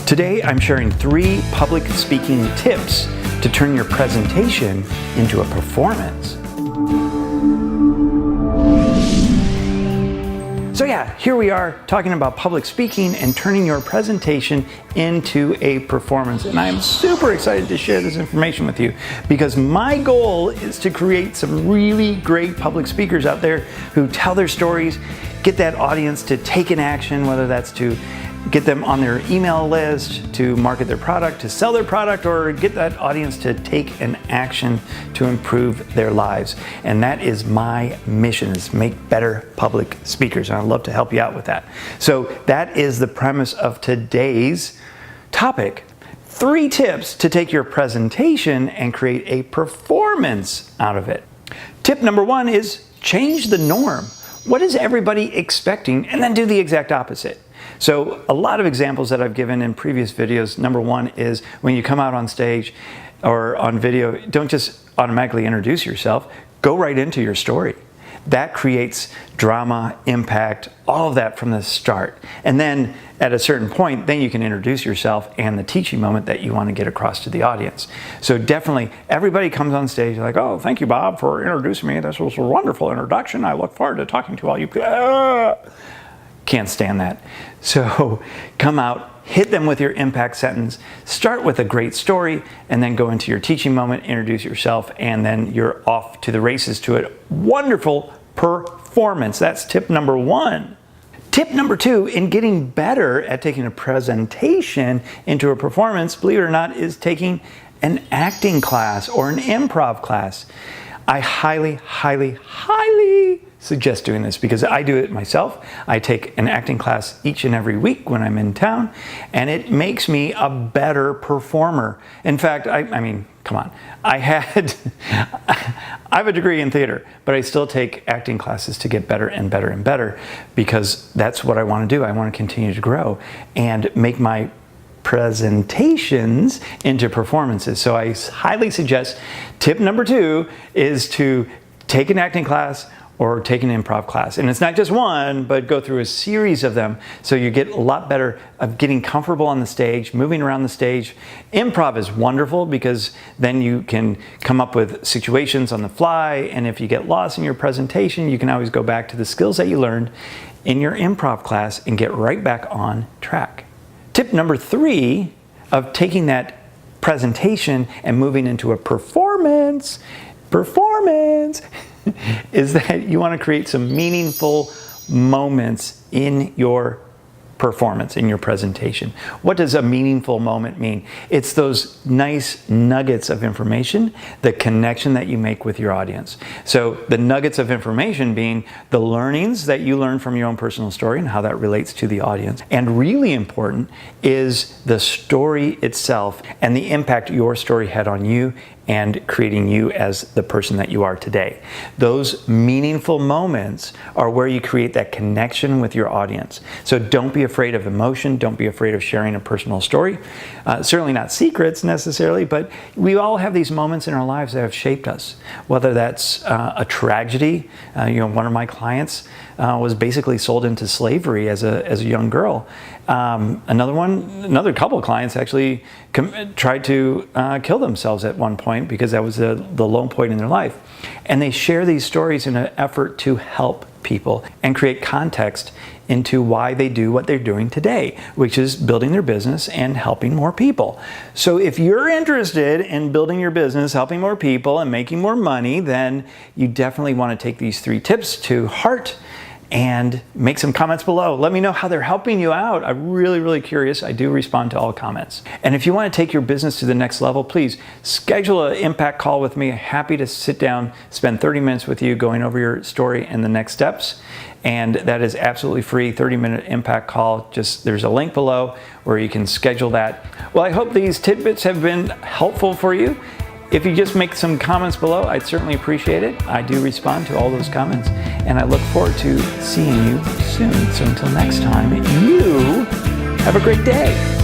Today, I'm sharing 3 public speaking tips to turn your presentation into a performance. So yeah, here we are talking about public speaking and turning your presentation into a performance. And I'm super excited to share this information with you because my goal is to create some really great public speakers out there who tell their stories, get that audience to take an action, whether that's to get them on their email list, to market their product, to sell their product, or get that audience to take an action to improve their lives. And that is my mission, is make better public speakers. And I'd love to help you out with that. So that is the premise of today's topic. 3 tips to take your presentation and create a performance out of it. Tip number 1 is change the norm. What is everybody expecting? And then do the exact opposite. So a lot of examples that I've given in previous videos. Number 1 is when you come out on stage or on video, don't just automatically introduce yourself, go right into your story. That creates drama, impact, all of that from the start. And then at a certain point, then you can introduce yourself and the teaching moment that you want to get across to the audience. So definitely, everybody comes on stage like, oh, thank you, Bob, for introducing me. This was a wonderful introduction. I look forward to talking to all you people. Can't stand that. So come out, hit them with your impact sentence, start with a great story, and then go into your teaching moment, introduce yourself, and then you're off to the races to a wonderful performance. That's tip number 1. Tip number 2 in getting better at taking a presentation into a performance, believe it or not, is taking an acting class or an improv class. I highly suggest doing this because I do it myself. I take an acting class each and every week when I'm in town, and it makes me a better performer. In fact, I mean, come on. I have a degree in theater, but I still take acting classes to get better and better and better because that's what I want to do. I want to continue to grow and make my presentations into performances. So I highly suggest tip number 2 is to take an acting class or take an improv class. And it's not just one, but go through a series of them so you get a lot better of getting comfortable on the stage, moving around the stage. Improv is wonderful because then you can come up with situations on the fly, and if you get lost in your presentation, you can always go back to the skills that you learned in your improv class and get right back on track. Tip number 3 of taking that presentation and moving into a performance is that you want to create some meaningful moments in your performance, in your presentation. What does a meaningful moment mean? It's those nice nuggets of information, the connection that you make with your audience. So the nuggets of information being the learnings that you learn from your own personal story and how that relates to the audience. And really important is the story itself and the impact your story had on you and creating you as the person that you are today. Those meaningful moments are where you create that connection with your audience. So don't be afraid of emotion, don't be afraid of sharing a personal story. Certainly not secrets necessarily, but we all have these moments in our lives that have shaped us. Whether that's a tragedy, one of my clients was basically sold into slavery as a young girl. Another couple of clients actually tried to kill themselves at one point because that was the low point in their life. And they share these stories in an effort to help people and create context into why they do what they're doing today, which is building their business and helping more people. So if you're interested in building your business, helping more people, and making more money, then you definitely want to take these 3 tips to heart and make some comments below. Let me know how they're helping you out. I'm really curious. I do respond to all comments. And if you want to take your business to the next level, please schedule an impact call with me. Happy to sit down, spend 30 minutes with you going over your story and the next steps. And that is absolutely free, 30-minute impact call. There's a link below where you can schedule that. Well, I hope these tidbits have been helpful for you. If you just make some comments below, I'd certainly appreciate it. I do respond to all those comments, and I look forward to seeing you soon. So until next time, you have a great day.